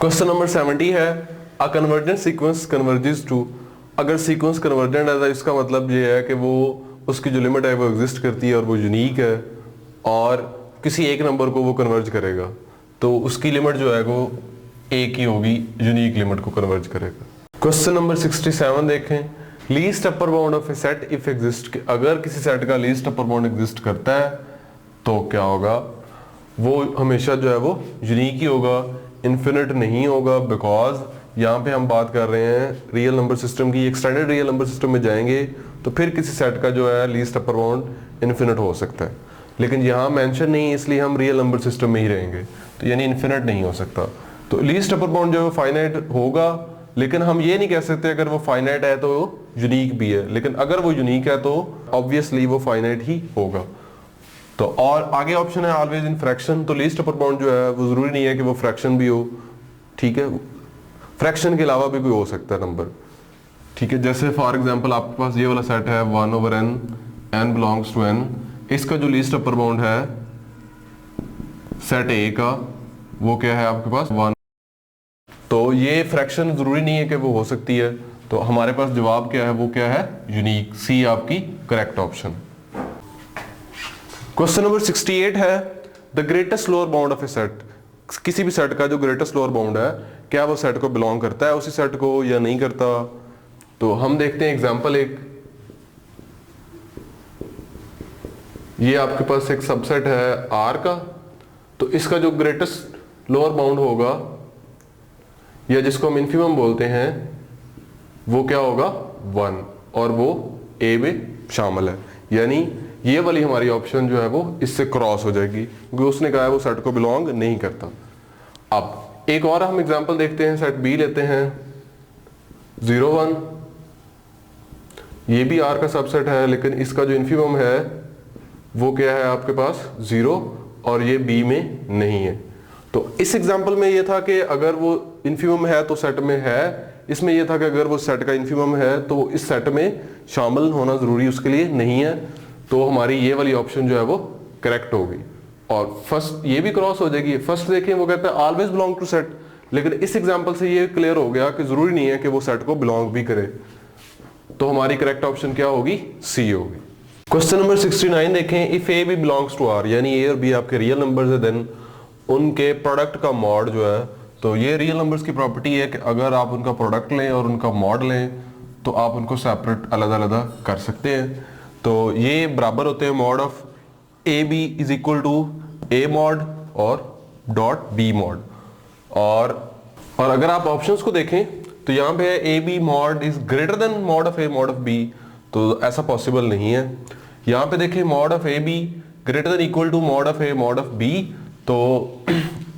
Question number 70 है a convergent sequence converges to. अगर sequence convergent है तो इसका मतलब ये है कि वो उसकी जो लिमिट है वो एग्जिस्ट करती है और वो यूनिक है और किसी एक नंबर को वो कन्वर्ज करेगा, तो उसकी लिमिट जो है वो एक ही होगी, यूनिक लिमिट को कन्वर्ज करेगा। क्वेश्चन नंबर 67 देखें, least upper bound of A set if exist. अगर किसी सेट का लीस्ट अपर बाउंड एग्जिस्ट करता है तो क्या होगा, वो हमेशा जो है वो यूनिक ही होगा, इन्फिनिट नहीं होगा, बिकॉज यहाँ पे हम बात कर रहे हैं रियल नंबर सिस्टम की। एक्सटेंडेड रियल नंबर सिस्टम में जाएंगे तो फिर किसी सेट का जो है लीस्ट अपर बाउंड इन्फिनिट हो सकता है, लेकिन यहाँ मेंशन नहीं, इसलिए हम रियल नंबर सिस्टम में ही रहेंगे, तो यानी इन्फिनिट नहीं हो सकता। तो लीस्ट अपर बाउंड जो है फाइनाइट होगा, लेकिन हम ये नहीं कह सकते अगर वो फाइनाइट है तो यूनिक भी है, लेकिन अगर वो यूनिक है तो ऑब्वियसली वो फाइनाइट ही होगा। तो और आगे ऑप्शन है ऑलवेज इन फ्रैक्शन। तो लीस्ट अपर बाउंड जो है वो जरूरी नहीं है कि वो फ्रैक्शन भी हो, ठीक है, फ्रैक्शन के अलावा भी कोई हो सकता है नंबर, ठीक है। जैसे फॉर एग्जांपल आपके पास ये वाला सेट है 1/n, n belongs to n, इसका जो लीस्ट अपर बाउंड है सेट A का वो क्या है आपके पास 1। तो ये फ्रैक्शन जरूरी नहीं है कि वो हो सकती है, तो हमारे पास जवाब क्या है, वो क्या है, यूनिक, सी आपकी करेक्ट ऑप्शन। क्वेश्चन नंबर 68 है the greatest lower bound of A set. किसी भी सेट का जो ग्रेटेस्ट लोअर बाउंड है, क्या वो सेट को बिलोंग करता है उसी सेट को या नहीं करता। तो हम देखते हैं एग्जांपल एक, ये आपके पास एक सबसेट है R का, तो इसका जो ग्रेटेस्ट लोअर बाउंड होगा या जिसको हम इन्फिमम बोलते हैं वो क्या होगा 1, और वो A में शामिल है, यानी ये वाली हमारी ऑप्शन जो है वो इससे क्रॉस हो जाएगी क्योंकि उसने कहा है वो सेट को बिलोंग नहीं करता। अब एक और हम एग्जांपल देखते हैं, सेट B लेते हैं 0 1, ये भी R का सबसेट है, लेकिन इसका जो इन्फिमम है वो क्या है आपके पास 0 और ये B में नहीं है। तो इस एग्जांपल में ये था कि अगर वो इन्फिमम है तो सेट में है, इसमें यह था कि अगर वो सेट का इन्फिमम है तो इस सेट में शामिल होना जरूरी उसके लिए नहीं है, तो हमारी ये वाली ऑप्शन जो है वो करेक्ट होगी। और फर्स्ट ये भी क्रॉस हो जाएगी। फर्स्ट देखें वो कहता है ऑलवेज बिलोंग टू सेट, लेकिन इस एग्जांपल से ये क्लियर हो गया कि जरूरी नहीं है कि वो सेट को बिलोंग भी करे, तो हमारी करेक्ट ऑप्शन क्या होगी, सी होगी। क्वेश्चन नंबर 69 देखें, if A B belongs to R, यानी ए और बी आपके रियल नंबर्स है, देन उनके प्रोडक्ट का मॉड जो है, तो ये रियल नंबर्स की प्रॉपर्टी है कि अगर आप उनका प्रोडक्ट लें और उनका मॉड लें तो आप उनको सेपरेट अलग अलग कर सकते हैं। तो ये बराबर होते हैं mod of A B is equal to A mod और डॉट बी मॉड। और अगर आप ऑप्शंस को देखें तो यहाँ पे A B mod is greater than mod of A mod of B, तो ऐसा पॉसिबल नहीं है। यहाँ पे देखें mod of A B greater than equal to mod of A mod of B, तो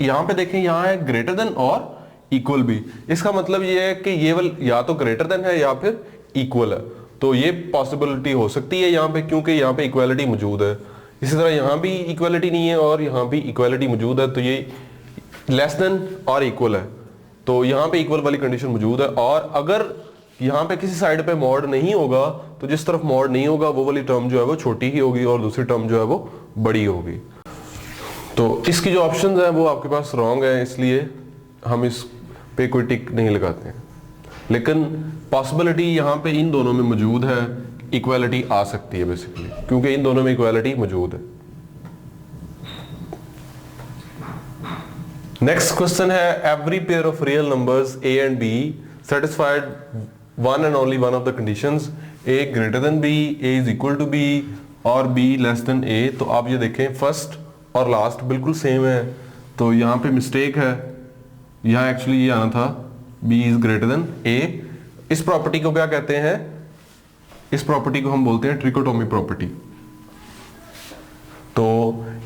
यहाँ पे देखें यहाँ है ग्रेटर देन और इक्वल भी, इसका मतलब ये है कि ये वाला या तो ग्रेटर देन है या फिर इक्वल है, तो ये पॉसिबिलिटी हो सकती है यहाँ पे, क्योंकि यहाँ पे इक्वालिटी मौजूद है। इसी तरह यहाँ भी इक्वालिटी नहीं है और यहाँ भी इक्वालिटी मौजूद है, तो ये लेस देन और इक्वल है, तो यहाँ पे इक्वल वाली कंडीशन मौजूद है। और अगर यहाँ पे किसी साइड पे मॉड नहीं होगा तो जिस तरफ मॉड नहीं होगा वो वाली टर्म जो है वो छोटी ही होगी और दूसरी टर्म जो है वो बड़ी होगी। तो इसकी जो ऑप्शंस हैं वो आपके पास रॉन्ग है, इसलिए हम इस पे कोई टिक नहीं लगाते हैं, लेकिन पॉसिबिलिटी यहाँ पे इन दोनों में मौजूद है, इक्वालिटी आ सकती है बेसिकली, क्योंकि इन दोनों में इक्वालिटी मौजूद है। नेक्स्ट क्वेश्चन है every pair of real numbers A and B satisfied one and only one of the conditions, A greater than B, A is equal to B और बी लेस देन ए। तो आप ये देखें first और last बिल्कुल same है, तो यहाँ पे मिस्टेक है, यहाँ एक्चुअली ये आना था b is greater then a। इस प्रॉपर्टी को क्या कहते हैं, इस प्रॉपर्टी को हम बोलते हैं ट्रिकोटोमी प्रॉपर्टी। तो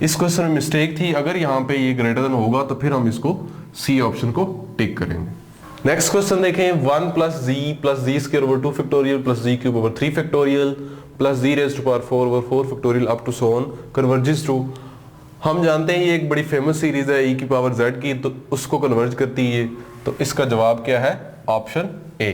इस क्वेश्चन में मिस्टेक थी, अगर यहाँ पे ये ग्रेटर देन होगा तो फिर हम इसको सी ऑप्शन को टिक करेंगे। नेक्स्ट क्वेश्चन देखें 1 plus Z square over 2 factorial plus Z cube over 3 factorial plus Z raised to power 4 over 4 factorial up to so on converges to. हम जानते हैं ये एक बड़ी फेमस सीरीज है e की पावर z की, तो उसको कन्वर्ज करती है, तो इसका जवाब क्या है, ऑप्शन ए।